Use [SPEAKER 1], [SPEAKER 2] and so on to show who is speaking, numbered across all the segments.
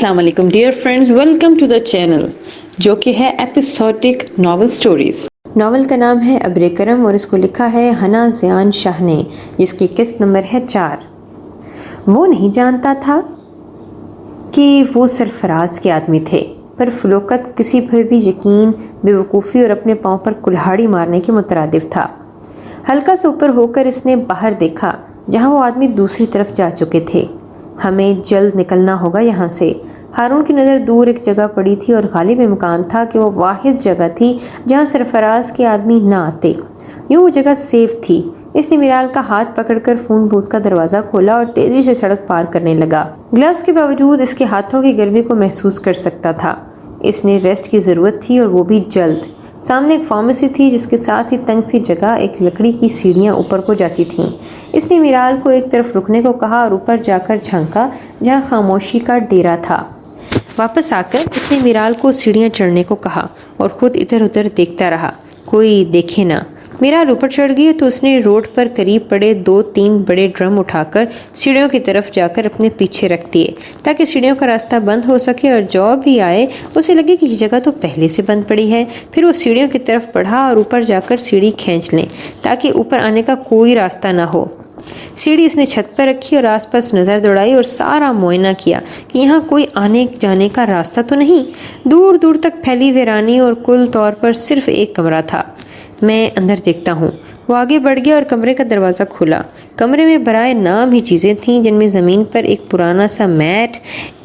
[SPEAKER 1] السلام علیکم dear friends, welcome to the channel جو کہ ہے ایپیسوڈک ناول سٹوریز۔ ناول کا نام ہے ابر کرم اور اس کو لکھا ہے حنا زیان شاہ نے، جس کی قسط نمبر ہے 4۔ وہ نہیں جانتا تھا کہ وہ سرفراز کے آدمی تھے، پر فلوکت کسی پر بھی یقین، بے وقوفی اور اپنے پاؤں پر کلہاڑی مارنے کے مترادف تھا۔ ہلکا سے اوپر ہو کر اس نے باہر دیکھا جہاں وہ آدمی دوسری طرف جا چکے تھے۔ ہمیں جلد نکلنا ہوگا یہاں سے۔ ہارون کی نظر دور ایک جگہ پڑی تھی اور غالب امکان تھا کہ وہ واحد جگہ تھی جہاں سرفراز کے آدمی نہ آتے۔ یوں وہ جگہ سیف تھی۔ اس نے میرال کا ہاتھ پکڑ کر فون بوتھ کا دروازہ کھولا اور تیزی سے سڑک پار کرنے لگا۔ گلوز کے باوجود اس کے ہاتھوں کی گرمی کو محسوس کر سکتا تھا۔ اس نے ریسٹ کی ضرورت تھی اور وہ بھی جلد۔ سامنے ایک فارمیسی تھی جس کے ساتھ ہی تنگ سی جگہ ایک لکڑی کی سیڑھیاں اوپر کو جاتی تھیں۔ اس نے میرال کو ایک طرف رکنے کو کہا اور اوپر جا کر جھانکا جہاں خاموشی کا ڈیرا تھا۔ واپس آ کر اس نے میرال کو سیڑھیاں چڑھنے کو کہا اور خود ادھر ادھر دیکھتا رہا، کوئی دیکھے نہ۔ میرال اوپر چڑھ گئی تو اس نے روڈ پر قریب پڑے 2-3 بڑے ڈرم اٹھا کر سیڑھیوں کی طرف جا کر اپنے پیچھے رکھ دیے تاکہ سیڑھیوں کا راستہ بند ہو سکے اور جو بھی آئے اسے لگے کہ یہ جگہ تو پہلے سے بند پڑی ہے۔ پھر وہ سیڑھیوں کی طرف بڑھا اور اوپر جا کر سیڑھی کھینچ لیں تاکہ اوپر آنے کا کوئی راستہ نہ ہو۔ سیڑھی اس نے چھت پر رکھی اور آس پاس نظر دوڑائی اور سارا معائنہ کیا کہ یہاں کوئی آنے جانے کا راستہ تو نہیں۔ دور دور تک پھیلی ویرانی اور کل طور پر صرف ایک کمرہ تھا۔ میں اندر دیکھتا ہوں۔ وہ آگے بڑھ گیا اور کمرے کا دروازہ کھولا۔ کمرے میں برائے نام ہی چیزیں تھیں، جن میں زمین پر ایک پرانا سا میٹ،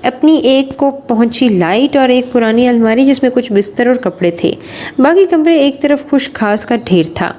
[SPEAKER 1] اپنی ایک کو پہنچی لائٹ اور ایک پرانی الماری جس میں کچھ بستر اور کپڑے تھے۔ باقی کمرے ایک طرف خشک گھاس کا ڈھیر تھا۔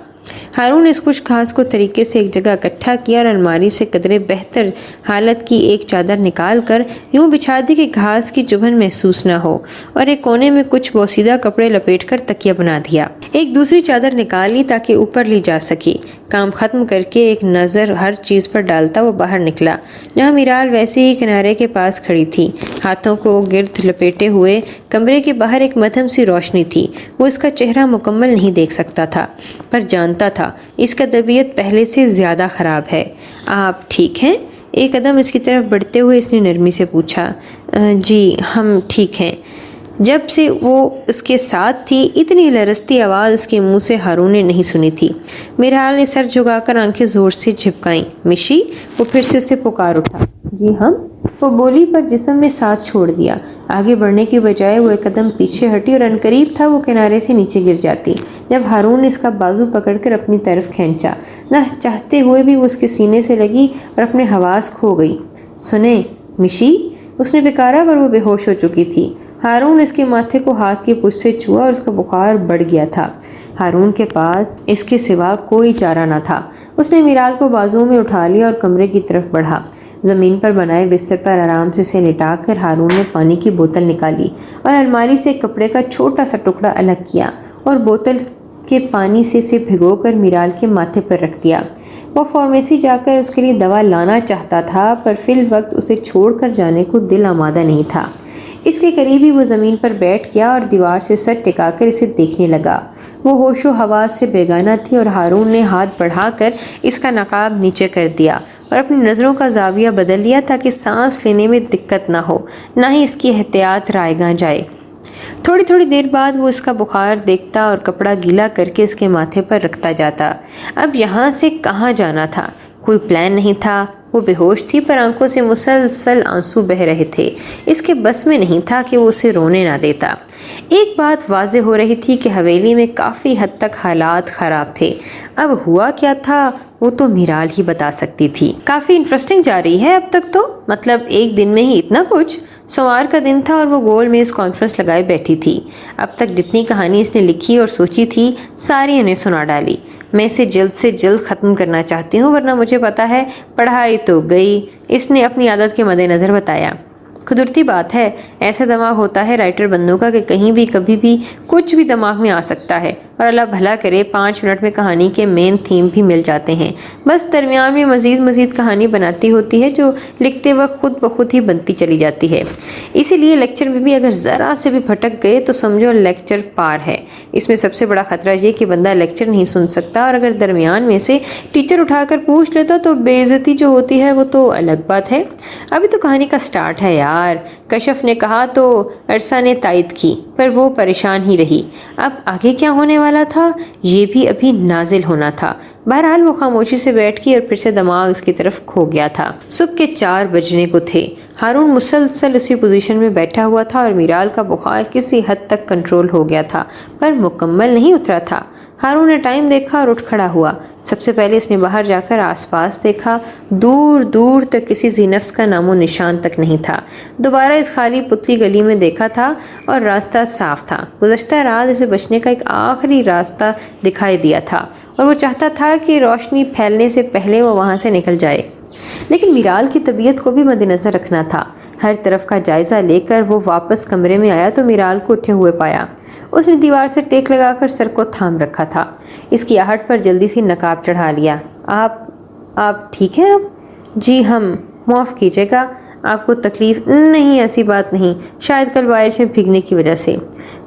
[SPEAKER 1] ہارون نے اس خشک گھاس کو طریقے سے ایک جگہ اکٹھا کیا اور الماری سے قدرے بہتر حالت کی ایک چادر نکال کر یوں بچھا دی کہ گھاس کی چبھن محسوس نہ ہو، اور ایک کونے میں کچھ بوسیدہ کپڑے لپیٹ کر تکیہ بنا دیا۔ ایک دوسری چادر نکالی تاکہ اوپر لی جا سکے۔ کام ختم کر کے ایک نظر ہر چیز پر ڈالتا وہ باہر نکلا جہاں میرال ویسے ہی کنارے کے پاس کھڑی تھی، ہاتھوں کو گرد لپیٹے ہوئے۔ کمرے کے باہر ایک مدھم سی روشنی تھی۔ وہ اس کا چہرہ مکمل نہیں دیکھ سکتا تھا، پر جانتا تھا اس کا طبیعت پہلے سے زیادہ خراب ہے۔ آپ ٹھیک ہیں؟ ایک قدم اس کی طرف بڑھتے ہوئے اس نے نرمی سے پوچھا۔ جی ہم ٹھیک ہیں۔ جب سے وہ اس کے ساتھ تھی اتنی لرزتی آواز اس کے منہ سے ہارون نے نہیں سنی تھی۔ میرال نے سر جھکا کر آنکھیں زور سے جھپکائیں۔ مشی؟ وہ پھر سے اسے پکار اٹھا۔ جی ہم؟ وہ بولی پر جسم میں ساتھ چھوڑ دیا۔ آگے بڑھنے کی بجائے وہ ایک قدم پیچھے ہٹی اور عنقریب تھا وہ کنارے سے نیچے گر جاتی جب ہارون نے اس کا بازو پکڑ کر اپنی طرف کھینچا۔ نہ چاہتے ہوئے بھی وہ اس کے سینے سے لگی اور اپنے حواس کھو گئی۔ سنیں مشی؟ اس نے پکارا پر وہ بے ہوش ہو چکی تھی۔ ہارون اس کے ماتھے کو ہاتھ کی پشت سے چھوا اور اس کا بخار بڑھ گیا تھا۔ ہارون کے پاس اس کے سوا کوئی چارہ نہ تھا۔ اس نے میرال کو بازوؤں میں اٹھا لیا اور کمرے کی طرف بڑھا۔ زمین پر بنائے بستر پر آرام سے اسے لٹا کر ہارون نے پانی کی بوتل نکالی اور الماری سے کپڑے کا چھوٹا سا ٹکڑا الگ کیا اور بوتل کے پانی سے اسے بھگو کر میرال کے ماتھے پر رکھ دیا۔ وہ فارمیسی جا کر اس کے لیے دوا لانا چاہتا تھا، پر فی الوقت اسے چھوڑ کر جانے کو دل آمادہ نہیں تھا۔ اس کے قریب ہی وہ زمین پر بیٹھ گیا اور دیوار سے سر ٹکا کر اسے دیکھنے لگا۔ وہ ہوش و حواس سے بیگانہ تھی اور ہارون نے ہاتھ بڑھا کر اس کا نقاب نیچے کر دیا اور اپنی نظروں کا زاویہ بدل لیا تاکہ سانس لینے میں دقت نہ ہو، نہ ہی اس کی احتیاط رائیگاں جائے۔ تھوڑی دیر بعد وہ اس کا بخار دیکھتا اور کپڑا گیلا کر کے اس کے ماتھے پر رکھتا جاتا۔ اب یہاں سے کہاں جانا تھا؟ کوئی پلان نہیں تھا۔ وہ بے ہوش تھی پر آنکھوں سے مسلسل آنسو بہہ رہے تھے۔ اس کے بس میں نہیں تھا کہ وہ اسے رونے نہ دیتا۔ ایک بات واضح ہو رہی تھی کہ حویلی میں کافی حد تک حالات خراب تھے۔ اب ہوا کیا تھا وہ تو میرال ہی بتا سکتی تھی۔ کافی انٹرسٹنگ جا رہی ہے اب تک تو، مطلب ایک دن میں ہی اتنا کچھ۔ سوموار کا دن تھا اور وہ گول میز کانفرنس لگائے بیٹھی تھی۔ اب تک جتنی کہانی اس نے لکھی اور سوچی تھی ساری انہیں سنا ڈالی۔ میں اسے جلد سے جلد ختم کرنا چاہتی ہوں ورنہ مجھے پتا ہے پڑھائی تو گئی، اس نے اپنی عادت کے مد نظر بتایا۔ قدرتی بات ہے، ایسا دماغ ہوتا ہے رائٹر بندوں کا کہ کہیں بھی کبھی بھی کچھ بھی دماغ میں آ سکتا ہے، اور اللہ بھلا کرے 5 منٹ میں کہانی کے مین تھیم بھی مل جاتے ہیں۔ بس درمیان میں مزید کہانی بناتی ہوتی ہے جو لکھتے وقت خود بخود ہی بنتی چلی جاتی ہے۔ اسی لیے لیکچر میں بھی اگر ذرا سے بھی پھٹک گئے تو سمجھو لیکچر پار ہے۔ اس میں سب سے بڑا خطرہ یہ کہ بندہ لیکچر نہیں سن سکتا، اور اگر درمیان میں سے ٹیچر اٹھا کر پوچھ لیتا تو بے عزتی جو ہوتی ہے وہ تو الگ بات ہے۔ ابھی تو کہانی کا سٹارٹ ہے یار، کشف نے کہا تو عرصہ نے تائید کی، پر وہ پریشان ہی رہی۔ اب آگے کیا ہونے والا تھا یہ بھی ابھی نازل ہونا تھا۔ بہرحال وہ خاموشی سے بیٹھ گئی اور پھر سے دماغ اس کی طرف کھو گیا تھا۔ صبح کے 4 بجنے کو تھے۔ ہارون مسلسل اسی پوزیشن میں بیٹھا ہوا تھا اور میرال کا بخار کسی حد تک کنٹرول ہو گیا تھا، پر مکمل نہیں اترا تھا۔ ہارون نے ٹائم دیکھا اور اٹھ کھڑا ہوا۔ سب سے پہلے اس نے باہر جا کر آس پاس دیکھا۔ دور دور تک کسی ذی نفس کا نام و نشان تک نہیں تھا۔ دوبارہ اس خالی پتلی گلی میں دیکھا تھا اور راستہ صاف تھا۔ گزشتہ رات اسے بچنے کا ایک آخری راستہ دکھائی دیا تھا اور وہ چاہتا تھا کہ روشنی پھیلنے سے پہلے وہ وہاں سے نکل جائے، لیکن میرال کی طبیعت کو بھی مد نظر رکھنا تھا۔ ہر طرف کا جائزہ لے کر وہ واپس کمرے میں آیا تو میرال کو اٹھے ہوئے پایا۔ اس نے دیوار سے ٹیک لگا کر سر کو تھام رکھا تھا۔ اس کی آہٹ پر جلدی سی نقاب چڑھا لیا۔ آپ ٹھیک ہیں اب؟ جی ہم معاف کیجیے گا، آپ کو تکلیف نہیں؟ ایسی بات نہیں، شاید کل بارش میں بھیگنے کی وجہ سے۔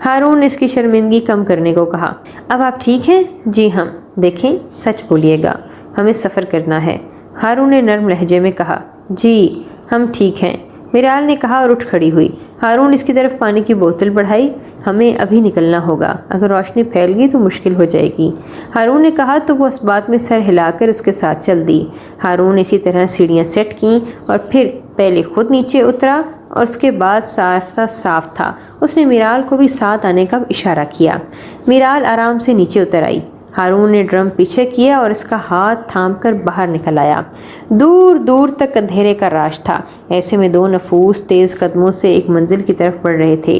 [SPEAKER 1] ہارون نے اس کی شرمندگی کم کرنے کو کہا۔ اب آپ ٹھیک ہیں؟ جی ہم۔ دیکھیں سچ بولیے گا، ہمیں سفر کرنا ہے، ہارون نے نرم لہجے میں کہا۔ جی ہم ٹھیک ہیں، میرال نے کہا اور اٹھ کھڑی ہوئی۔ ہارون اس کی طرف پانی کی بوتل بڑھائی۔ ہمیں ابھی نکلنا ہوگا، اگر روشنی پھیل گئی تو مشکل ہو جائے گی، ہارون نے کہا تو وہ اس بات میں سر ہلا کر اس کے ساتھ چل دی۔ ہارون نے اسی طرح سیڑھیاں سیٹ کیں اور پھر پہلے خود نیچے اترا اور اس کے بعد راستہ صاف تھا۔ اس نے میرال کو بھی ساتھ آنے کا اشارہ کیا۔ میرال آرام سے نیچے اتر آئی۔ ہارون نے ڈرم پیچھے کیا اور اس کا ہاتھ تھام کر باہر نکل آیا۔ دور دور تک اندھیرے کا راج تھا۔ ایسے میں 2 نفوس تیز قدموں سے ایک منزل کی طرف بڑھ رہے تھے۔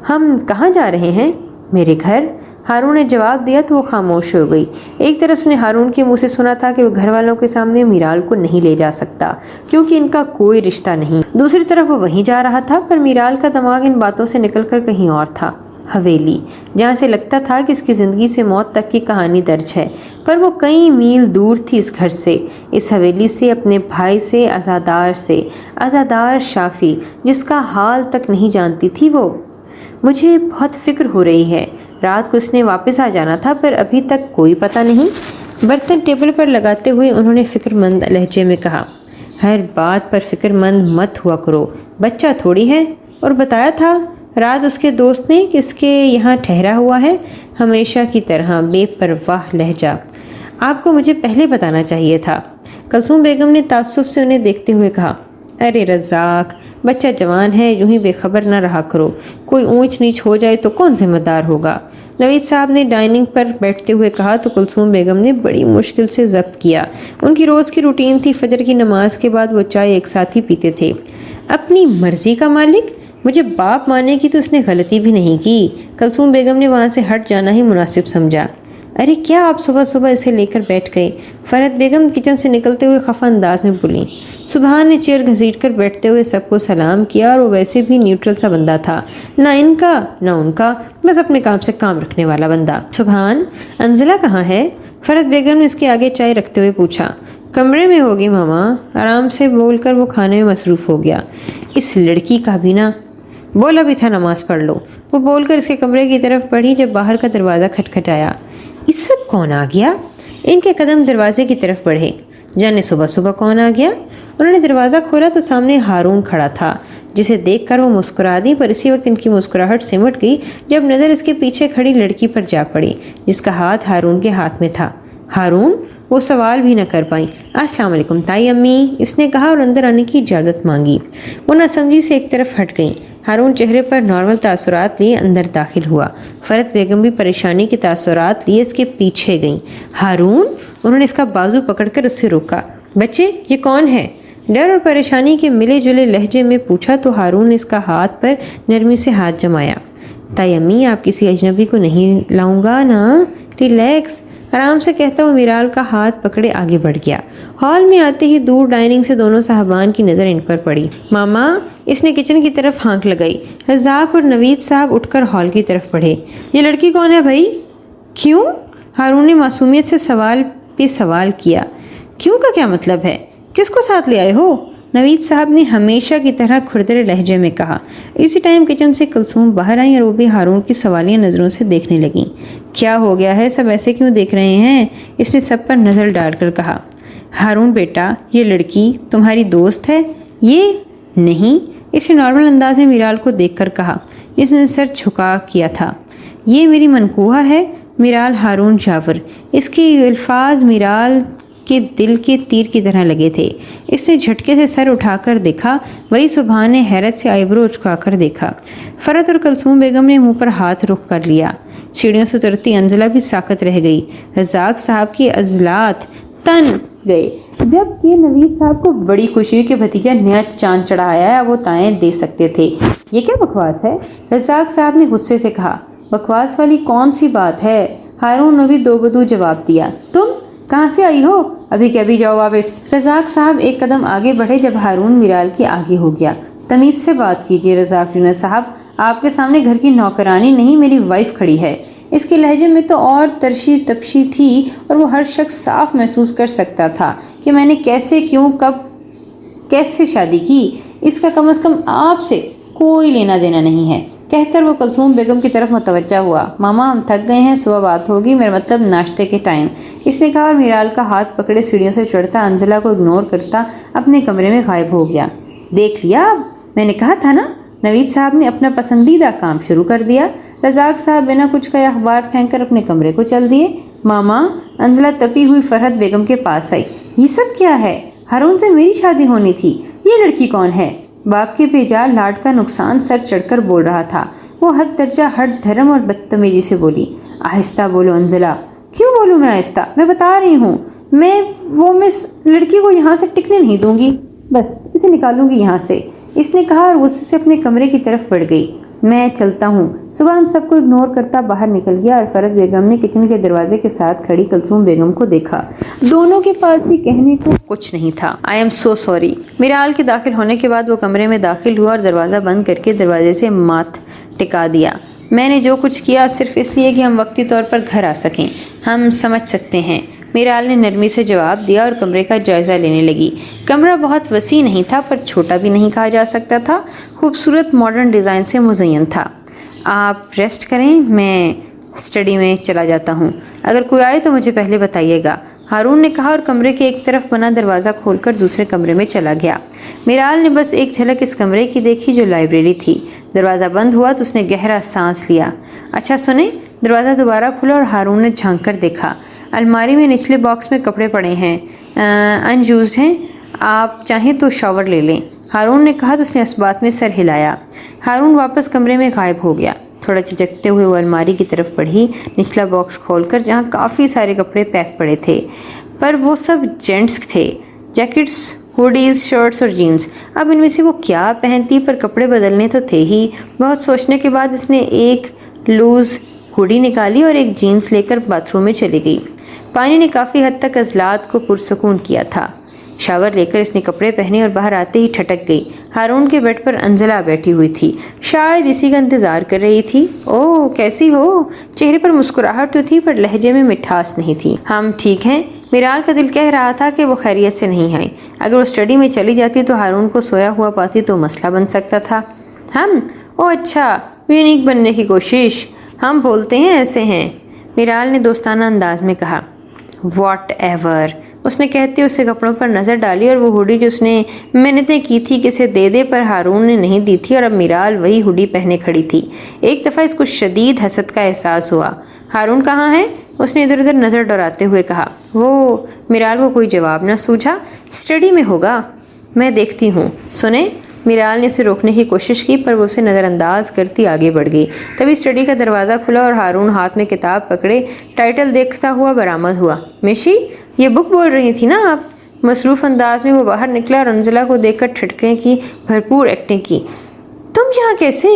[SPEAKER 1] ہم کہاں جا رہے ہیں؟ میرے گھر، ہارون نے جواب دیا تو وہ خاموش ہو گئی۔ ایک طرف اس نے ہارون کے منہ سے سنا تھا کہ وہ گھر والوں کے سامنے میرال کو نہیں لے جا سکتا کیونکہ ان کا کوئی رشتہ نہیں، دوسری طرف وہ وہیں جا رہا تھا، پر میرال کا دماغ ان باتوں سے نکل کر کہیں اور تھا۔ حویلی، جہاں سے لگتا تھا کہ اس کی زندگی سے موت تک کی کہانی درج ہے، پر وہ کئی میل دور تھی اس گھر سے، اس حویلی سے، اپنے بھائی سے، عزادار شافی، جس کا حال تک نہیں جانتی تھی وہ۔ مجھے بہت فکر ہو رہی ہے، رات کو اس نے واپس آ جانا تھا پر ابھی تک کوئی پتہ نہیں۔ برتن ٹیبل پر لگاتے ہوئے انہوں نے فکر مند لہجے میں کہا۔ ہر بات پر فکر مند مت ہوا کرو، بچہ تھوڑی ہے۔ اور بتایا تھا رات اس کے دوست نے کہ اس کے یہاں ٹھہرا ہوا ہے، ہمیشہ کی طرح بے پرواہ لہجہ۔ آپ کو مجھے پہلے بتانا چاہیے تھا، کلثوم بیگم نے تعصب سے انہیں دیکھتے ہوئے کہا۔ ارے رزاق، بچہ جوان ہے، یوں ہی بے خبر نہ رہا کرو، کوئی اونچ نیچ ہو جائے تو کون ذمہ دار ہوگا؟ نوید صاحب نے ڈائننگ پر بیٹھتے ہوئے کہا تو کلثوم بیگم نے بڑی مشکل سے ضبط کیا۔ ان کی روز کی روٹین تھی، فجر کی نماز کے بعد وہ چائے ایک ساتھ ہی پیتے تھے۔ اپنی مرضی کا مالک، مجھے باپ ماننے کی تو اس نے غلطی بھی نہیں کی۔ کلثوم بیگم نے وہاں سے ہٹ جانا ہی مناسب سمجھا۔ ارے کیا آپ صبح صبح اسے لے کر بیٹھ گئے؟ فرحت بیگم کچن سے نکلتے ہوئے خفا انداز میں بولیں۔ سبحان نے چیئر گھسیٹ کر بیٹھتے ہوئے سب کو سلام کیا اور وہ ویسے بھی نیوٹرل سا بندہ تھا، نہ ان کا نہ ان کا، بس اپنے کام سے کام رکھنے والا بندہ۔ سبحان، انزلہ کہاں ہے؟ فرحت بیگم نے اس کے آگے چائے رکھتے ہوئے پوچھا۔ کمرے میں ہوگی ماما، آرام سے بول کر وہ کھانے میں مصروف ہو گیا۔ اس لڑکی کا بھی نہ، بولا بھی تھا نماز پڑھ لو، وہ بول کر اس کے کمرے کی طرف بڑھی جب باہر کا دروازہ کھٹکھٹایا۔ اس وقت کون آ گیا؟ ان کے قدم دروازے کی طرف بڑھے۔ جانے صبح صبح کون آ گیا؟ انہوں نے دروازہ کھولا تو سامنے ہارون کھڑا تھا، جسے دیکھ کر وہ مسکرا دی، پر اسی وقت ان کی مسکراہٹ سمٹ گئی جب نظر اس کے پیچھے کھڑی لڑکی پر جا پڑی جس کا ہاتھ ہارون کے ہاتھ میں تھا۔ ہارون، وہ سوال بھی نہ کر پائیں۔ السلام علیکم تائی امی، اس نے کہا اور اندر آنے کی اجازت مانگی۔ وہ نہ سمجھی سے ایک طرف ہٹ گئیں۔ ہارون چہرے پر نارمل تاثرات لیے اندر داخل ہوا۔ فرحت بیگم بھی پریشانی کے تاثرات لیے اس کے پیچھے گئیں۔ ہارون، انہوں نے اس کا بازو پکڑ کر اس سے روکا۔ بچے، یہ کون ہے؟ ڈر اور پریشانی کے ملے جلے لہجے میں پوچھا تو ہارون نے اس کا ہاتھ پر نرمی سے ہاتھ جمایا۔ تائی امی، آپ کسی اجنبی کو نہیں لاؤں گا نا، ریلیکس، آرام سے کہتا ہوا میرال کا ہاتھ پکڑے آگے بڑھ گیا۔ ہال میں آتے ہی دور ڈائننگ سے دونوں صاحبان کی نظر ان پر پڑی۔ ماما، اس نے کچن کی طرف ہانک لگائی۔ رزاق اور نوید صاحب اٹھ کر ہال کی طرف بڑھے۔ یہ لڑکی کون ہے بھائی؟ کیوں؟ ہارون نے معصومیت سے سوال پہ سوال کیا۔ کیوں کا کیا مطلب ہے؟ کس کو ساتھ لے آئے ہو؟ نوید صاحب نے ہمیشہ کی طرح کھردرے لہجے میں کہا۔ اسی ٹائم کچن سے کلثوم باہر آئیں اور وہ بھی ہارون کی سوالیہ نظروں سے دیکھنے لگیں۔ کیا ہو گیا ہے، سب ایسے کیوں دیکھ رہے ہیں؟ اس نے سب پر نظر ڈال کر کہا۔ ہارون بیٹا، یہ لڑکی تمہاری دوست ہے؟ یہ نہیں، اس نے نارمل انداز میں میرال کو دیکھ کر کہا، جس نے سر جھکا کیا تھا۔ یہ میری منقوہ ہے، میرال ہارون جاور۔ اس کے الفاظ میرال کے دل کے تیر کی طرح لگے تھے۔ اس نے جھٹکے سے سر اٹھا کر دیکھا۔ وہی سبحان نے حیرت سے آئی برو اچکا کر دیکھا۔ فرحت اور کلثوم بیگم نے منہ پر ہاتھ رخ کر لیا۔ سیڑھیوں سے اترتی انزلہ بھی ساکت رہ گئی۔ رزاق صاحب کی عضلات تن گئے، جبکہ نوید صاحب کو بڑی خوشی ہوئی کہ بھتیجا نیا چاند چڑھایا ہے، وہ تائیں دے سکتے تھے۔ یہ کیا بکواس ہے؟ رزاق صاحب نے غصے سے کہا۔ بکواس والی کون سی بات ہے؟ ہارون نے بھی دو بدو جواب دیا۔ تم کہاں سے آئی ہو؟ ابھی کے ابھی جاؤ واپس۔ رزاق صاحب ایک قدم آگے بڑھے جب ہارون میرال کے آگے ہو گیا۔ تمیز سے بات کیجیے رزاق یونس صاحب، آپ کے سامنے گھر کی نوکرانی نہیں میری وائف کھڑی ہے۔ اس کے لہجے میں تو اور ترشی تپشی تھی، اور وہ ہر شخص صاف محسوس کر سکتا تھا کہ میں نے کیسے، کیوں، کب، کیسے شادی کی۔ اس کا کم از کم آپ سے کوئی لینا دینا نہیں ہے، کہہ کر وہ کلثوم بیگم کی طرف متوجہ ہوا۔ ماما ہم تھک گئے ہیں، صبح بات ہوگی، میرا مطلب ناشتے کے ٹائم، اس نے کہا، اور میرال کا ہاتھ پکڑے سیڑھیوں سے چڑھتا انزلہ کو اگنور کرتا اپنے کمرے میں غائب ہو گیا۔ دیکھ لیا اب، میں نے کہا تھا نا۔ نوید صاحب نے اپنا پسندیدہ کام شروع کر دیا۔ رزاق صاحب بنا کچھ کہے اخبار پھینک کر اپنے کمرے کو چل دیے۔ ماما، انزلہ تپی ہوئی فرحت بیگم کے پاس آئی۔ یہ سب کیا ہے؟ ہارون سے میری شادی ہونی تھی، یہ لڑکی کون ہے؟ باپ کے بے جا لاڈ کا نقصان سر چڑھ کر بول رہا تھا۔ وہ حد درجہ ہٹ دھرم اور بدتمیزی سے بولی۔ آہستہ بولو انزلہ۔ کیوں بولوں میں آہستہ؟ میں بتا رہی ہوں، میں اس لڑکی کو یہاں سے ٹکنے نہیں دوں گی، بس اسے نکالوں گی یہاں سے، اس نے کہا، اور غصے سے اپنے کمرے کی طرف بڑھ گئی۔ میں چلتا ہوں۔ صبح ان سب کو اگنور کرتا باہر نکل گیا، اور فرحت بیگم نے کچن کے دروازے کے ساتھ کھڑی کلثوم بیگم کو دیکھا۔ دونوں کے پاس بھی کہنے کو کچھ نہیں تھا۔ I am so sorry. میرال کے داخل ہونے کے بعد وہ کمرے میں داخل ہوا اور دروازہ بند کر کے دروازے سے ماتھ ٹکا دیا۔ میں نے جو کچھ کیا صرف اس لیے کہ ہم وقتی طور پر گھر آ سکیں، ہم سمجھ سکتے ہیں، میرال نے نرمی سے جواب دیا اور کمرے کا جائزہ لینے لگی۔ کمرہ بہت وسیع نہیں تھا، پر چھوٹا بھی نہیں کہا جا سکتا تھا۔ خوبصورت ماڈرن ڈیزائن سے مزین تھا۔ آپ ریسٹ کریں، میں اسٹڈی میں چلا جاتا ہوں، اگر کوئی آئے تو مجھے پہلے بتائیے گا، ہارون نے کہا، اور کمرے کے ایک طرف بنا دروازہ کھول کر دوسرے کمرے میں چلا گیا۔ میرال نے بس ایک جھلک اس کمرے کی دیکھی جو لائبریری تھی۔ دروازہ بند ہوا تو اس نے گہرا سانس لیا۔ اچھا سنیں۔ دروازہ دوبارہ کھلا اور ہارون نے جھانک کر دیکھا۔ الماری میں نچلے باکس میں کپڑے پڑے ہیں، انیوزڈ ہیں، آپ چاہیں تو شاور لے لیں، ہارون نے کہا تو اس نے اس بات میں سر ہلایا۔ ہارون واپس کمرے میں غائب ہو گیا۔ تھوڑا جھجکتے ہوئے وہ الماری کی طرف بڑھی، نچلا باکس کھول کر جہاں کافی سارے کپڑے پیک پڑے تھے، پر وہ سب جینٹس تھے، جیکٹس، ہوڈیز، شرٹس اور جینز۔ اب ان میں سے وہ کیا پہنتی، پر کپڑے بدلنے تو تھے ہی۔ بہت سوچنے کے بعد اس نے ایک لوز ہوڈی نکالی اور ایک جینز لے کر باتھ روم میں چلی گئی۔ پانی نے کافی حد تک عضلات کو پرسکون کیا تھا۔ شاور لے کر اس نے کپڑے پہنے اور باہر آتے ہی ٹھٹک گئی۔ ہارون کے بیڈ پر انزلہ بیٹھی ہوئی تھی، شاید اسی کا انتظار کر رہی تھی۔ اوہ کیسی ہو؟ چہرے پر مسکراہٹ تو تھی، پر لہجے میں مٹھاس نہیں تھی۔ ہم ٹھیک ہیں۔ میرال کا دل کہہ رہا تھا کہ وہ خیریت سے نہیں آئی۔ اگر وہ اسٹڈی میں چلی جاتی تو ہارون کو سویا ہوا پاتی تو مسئلہ بن سکتا تھا۔ ہم؟ او اچھا، یونیک بننے کی کوشش، ہم بولتے ہیں ایسے ہیں، میرال نے دوستانہ انداز میں کہا۔ واٹ ایور، اس نے کہتے اسے کپڑوں پر نظر ڈالی، اور وہ ہوڈی جو اس نے منتیں کی تھی کہ اسے دے دے، پر ہارون نے نہیں دی تھی، اور اب میرال وہی ہوڈی پہنے کھڑی تھی۔ ایک دفعہ اس کو شدید حسد کا احساس ہوا۔ ہارون کہاں ہے؟ اس نے ادھر ادھر نظر ڈراتے ہوئے کہا۔ وہ میرال کو کوئی جواب نہ سوجھا۔ اسٹڈی میں ہوگا، میں دیکھتی ہوں۔ سنیں، میرال نے اسے روکنے کی کوشش کی، پر وہ اسے نظر انداز کرتی آگے بڑھ گئی۔ تبھی اسٹڈی کا دروازہ کھلا اور ہارون ہاتھ میں کتاب پکڑے ٹائٹل دیکھتا ہوا برآمد ہوا۔ میشی، یہ بک بول رہی تھی نا آپ؟ مصروف انداز میں وہ باہر نکلا اور انزلہ کو دیکھ کر ٹھٹکنے کی بھرپور ایکٹنگ کی۔ تم یہاں کیسے؟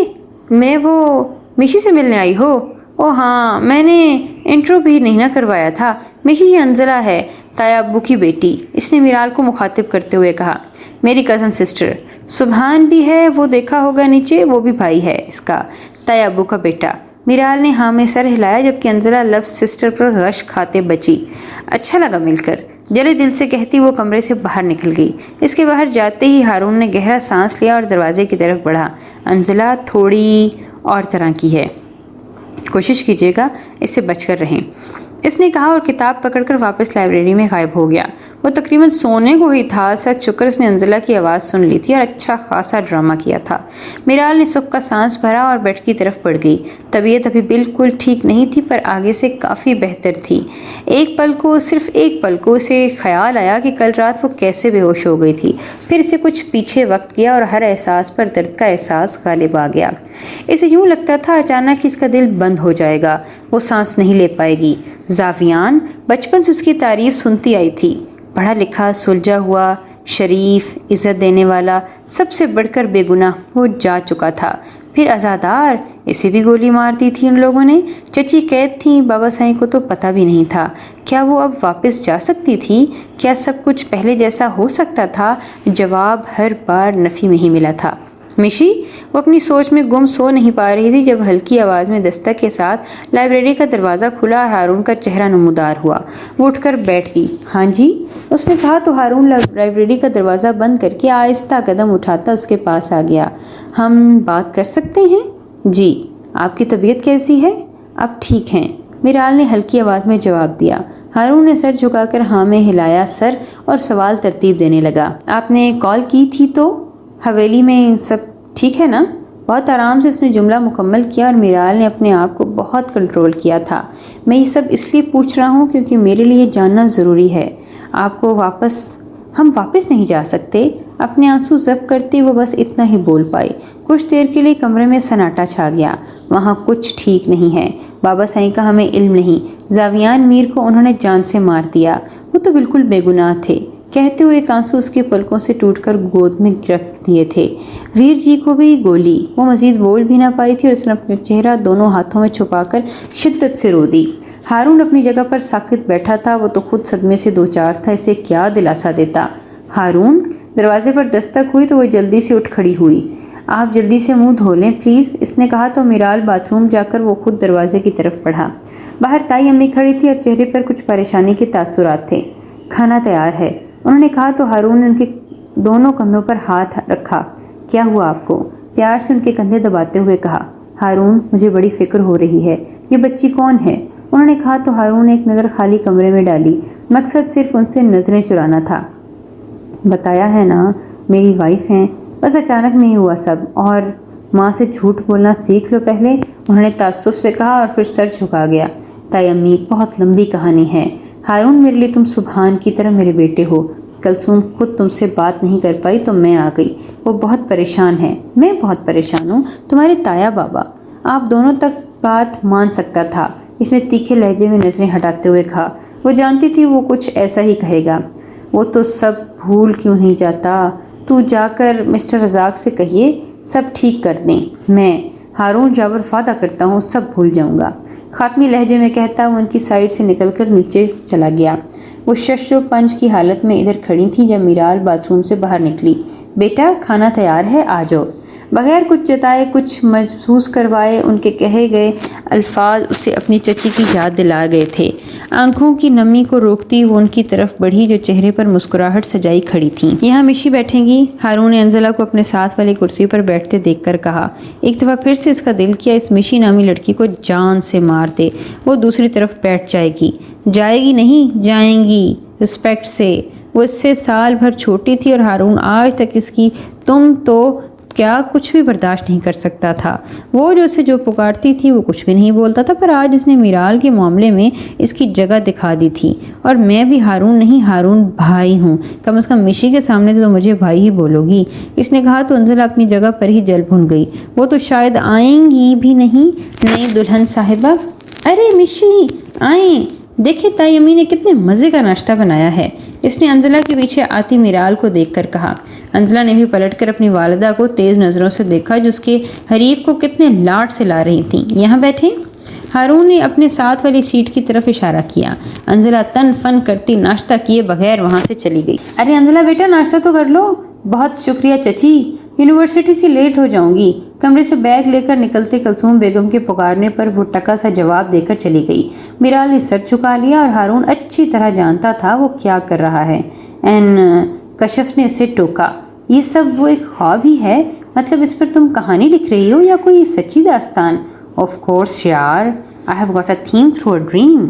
[SPEAKER 1] میں وہ میشی سے ملنے آئی ہو؟ او ہاں، میں نے انٹرو بھی نہیں نہ کروایا تھا۔ میشی یہ انزلہ ہے، تایا ابو کی بیٹی، اس نے میرال کو مخاطب کرتے ہوئے کہا۔ میری کزن سسٹر سبحان بھی ہے، وہ دیکھا ہوگا نیچے، وہ بھی بھائی ہے اس کا، تایا ابو کا بیٹا۔ میرال نے ہاں میں سر ہلایا، جبکہ انزلہ لفظ سسٹر پر غش کھاتے بچی۔ اچھا لگا مل کر، جلے دل سے کہتی وہ کمرے سے باہر نکل گئی۔ اس کے باہر جاتے ہی ہارون نے گہرا سانس لیا اور دروازے کی طرف بڑھا۔ انزلہ تھوڑی اور طرح کی ہے، کوشش کیجیے گا اس سے بچ کر رہیں، اس نے کہا، اور کتاب پکڑ کر واپس لائبریری میں غائب ہو گیا۔ وہ تقریباً سونے کو ہی تھا۔ سچ شکر اس نے انزلہ کی آواز سن لی تھی اور اچھا خاصا ڈرامہ کیا تھا۔ میرال نے سکھ کا سانس بھرا اور بیڈ کی طرف بڑھ گئی۔ طبیعت ابھی بالکل ٹھیک نہیں تھی پر آگے سے کافی بہتر تھی۔ صرف ایک پل کو اسے خیال آیا کہ کل رات وہ کیسے بے ہوش ہو گئی تھی۔ پھر اسے کچھ پیچھے وقت گیا اور ہر احساس پر درد کا احساس غالب آ گیا۔ اسے یوں لگتا تھا اچانک اس کا دل بند ہو جائے گا، وہ سانس نہیں لے پائے گی۔ زاویان بچپن سے اس کی تعریف سنتی آئی تھی، پڑھا لکھا، سلجھا ہوا، شریف، عزت دینے والا، سب سے بڑھ کر بے گناہ وہ جا چکا تھا۔ پھر عزادار، اسے بھی گولی مار دی تھی ان لوگوں نے۔ چچی قید تھیں، بابا سائیں کو تو پتہ بھی نہیں تھا۔ کیا وہ اب واپس جا سکتی تھی؟ کیا سب کچھ پہلے جیسا ہو سکتا تھا؟ جواب ہر بار نفی میں ہی ملا تھا۔ مشی وہ اپنی سوچ میں گم سو نہیں پا رہی تھی جب ہلکی آواز میں دستک کے ساتھ لائبریری کا دروازہ کھلا اور ہارون کا چہرہ نمودار ہوا۔ وہ اٹھ کر بیٹھ گئی۔ ہاں جی، اس نے کہا تو ہارون لائبریری کا دروازہ بند کر کے آہستہ قدم اٹھاتا اس کے پاس آ گیا۔ ہم بات کر سکتے ہیں؟ جی۔ آپ کی طبیعت کیسی ہے؟ اب ٹھیک ہیں، میرال نے ہلکی آواز میں جواب دیا۔ ہارون نے سر جھکا کر ہاں میں ہلایا سر اور سوال ترتیب دینے لگا۔ آپ نے کال کی تھی تو حویلی میں سب ٹھیک ہے نا؟ بہت آرام سے اس نے جملہ مکمل کیا اور میرال نے اپنے آپ کو بہت کنٹرول کیا تھا۔ میں یہ سب اس لیے پوچھ رہا ہوں کیونکہ میرے لیے جاننا ضروری ہے۔ ہم واپس نہیں جا سکتے۔ اپنے آنسو ضبط کرتے وہ بس اتنا ہی بول پائی۔ کچھ دیر کے لیے کمرے میں سناٹا چھا گیا۔ وہاں کچھ ٹھیک نہیں ہے، بابا سائیں کا ہمیں علم نہیں، زاویان میر کو انہوں نے جان سے مار دیا، وہ تو بالکل بے گناہ تھے۔ کہتے ہوئے ایک آنسو اس کے پلکوں سے ٹوٹ کر گود میں رکھ دیے تھے۔ ویر جی کو بھی گولی۔ وہ مزید بول بھی نہ پائی تھی اور اس نے اپنا چہرہ دونوں ہاتھوں میں چھپا کر شدت سے رو دی۔ ہارون اپنی جگہ پر ساکت بیٹھا تھا، وہ تو خود صدمے سے دوچار تھا، اسے کیا دلاسا دیتا۔ ہارون، دروازے پر دستک ہوئی تو وہ جلدی سے اٹھ کھڑی ہوئی۔ آپ جلدی سے منہ دھو لیں پلیز، اس نے کہا تو میرال باتھ روم جا کر وہ خود دروازے کی طرف بڑھا۔ باہر تائی امی کھڑی تھی اور چہرے پر کچھ پریشانی کے تاثرات تھے۔ کھانا تیار ہے، انہوں نے کہا تو ہارون نے ان کے دونوں کندھوں پر ہاتھ رکھا۔ کیا ہوا آپ کو؟ پیار سے ان کے کندھے دباتے ہوئے کہا۔ ہارون، مجھے بڑی فکر ہو رہی ہے، یہ بچی کون ہے؟ انہوں نے کہا تو ہارون نے ایک نظر خالی کمرے میں ڈالی، مقصد صرف ان سے نظریں چرانا تھا۔ بتایا ہے نا، میری وائف ہیں، بس اچانک نہیں ہوا سب، اور ماں سے جھوٹ بولنا سیکھ لو پہلے، انہوں نے تعصب سے کہا اور پھر سر جھکا گیا۔ تائی امی، بہت لمبی کہانی ہے۔ ہارون، میرے لیے تم سبحان کی طرح میرے بیٹے ہو۔ کلثوم خود تم سے بات نہیں کر پائی تو میں آ گئی، وہ بہت پریشان ہے، میں بہت پریشان ہوں، تمہارے تایا بابا۔ آپ دونوں تک بات مان سکتا تھا، اس نے تیکھے لہجے میں نظریں ہٹاتے ہوئے کہا۔ وہ جانتی تھی وہ کچھ ایسا ہی کہے گا۔ وہ تو سب بھول کیوں نہیں جاتا؟ تو جا کر مسٹر رزاق سے کہیے سب ٹھیک کر دیں۔ میں ہارون جاور وعدہ کرتا ہوں سب بھول جاؤں گا، خاتمی لہجے میں کہتا وہ ان کی سائڈ سے نکل کر نیچے چلا گیا۔ وہ شش و پنج کی حالت میں ادھر کھڑی تھی جب میرال باتھ روم سے باہر نکلی۔ بیٹا، کھانا تیار ہے، آ جاؤ۔ بغیر کچھ جتائے، کچھ محسوس کروائے، ان کے کہے گئے الفاظ اسے اپنی چچی کی یاد دلا گئے تھے۔ آنکھوں کی نمی کو روکتی وہ ان کی طرف بڑھی جو چہرے پر مسکراہٹ سجائی کھڑی تھیں۔ یہاں مشی بیٹھیں گی؟ ہارون نے انزلہ کو اپنے ساتھ والی کرسی پر بیٹھتے دیکھ کر کہا۔ ایک دفعہ پھر سے اس کا دل کیا اس مشی نامی لڑکی کو جان سے مار دے۔ وہ دوسری طرف بیٹھ جائے گی۔ جائے گی نہیں، جائیں گی، رسپیکٹ سے۔ وہ اس سے سال بھر چھوٹی تھی اور ہارون آج تک اس کی تم تو کیا کچھ بھی برداشت نہیں کر سکتا تھا۔ وہ جو اسے جو پکارتی تھی وہ کچھ بھی نہیں بولتا تھا، پر آج اس نے میرال کے معاملے میں اس کی جگہ دکھا دی تھی۔ اور میں بھی ہارون نہیں، ہارون بھائی ہوں، کم از کم مشی کے سامنے تو مجھے بھائی ہی بولو گی، اس نے کہا تو انزلہ اپنی جگہ پر ہی جل بھن گئی۔ وہ تو شاید آئیں گی بھی نہیں، نئی دلہن صاحبہ۔ ارے مشی، آئیں، دیکھیں تائی امی نے کتنے مزے کا ناشتہ بنایا ہے، اس نے انزلہ کے پیچھے آتی میرال کو دیکھ کر کہا۔ انزلہ نے بھی پلٹ کر اپنی والدہ کو تیز نظروں سے دیکھا جو اس کے حریف کو کتنے لاڈ سے لا رہی تھیں۔ یہاں بیٹھیں، ہارون نے اپنے ساتھ والی سیٹ کی طرف اشارہ کیا۔ انزلہ تن فن کرتی ناشتہ کیے بغیر وہاں سے چلی گئی۔ ارے انزلہ بیٹا، ناشتہ تو کر لو۔ بہت شکریہ چچی، یونیورسٹی سے لیٹ ہو جاؤں گی۔ کمرے سے بیگ لے کر نکلتے کلثوم بیگم کے پکارنے پر وہ ٹکا سا جواب دے کر چلی گئی۔ میرال نے سر جھکا لیا اور ہارون اچھی طرح جانتا تھا وہ کیا کر رہا ہے۔ کشف نے اسے ٹوکا۔ یہ سب وہ ایک خواب ہی ہے؟ مطلب اس پر تم کہانی لکھ رہی ہو یا کوئی سچی داستان؟ آف کورس یار، I have got a theme through a dream.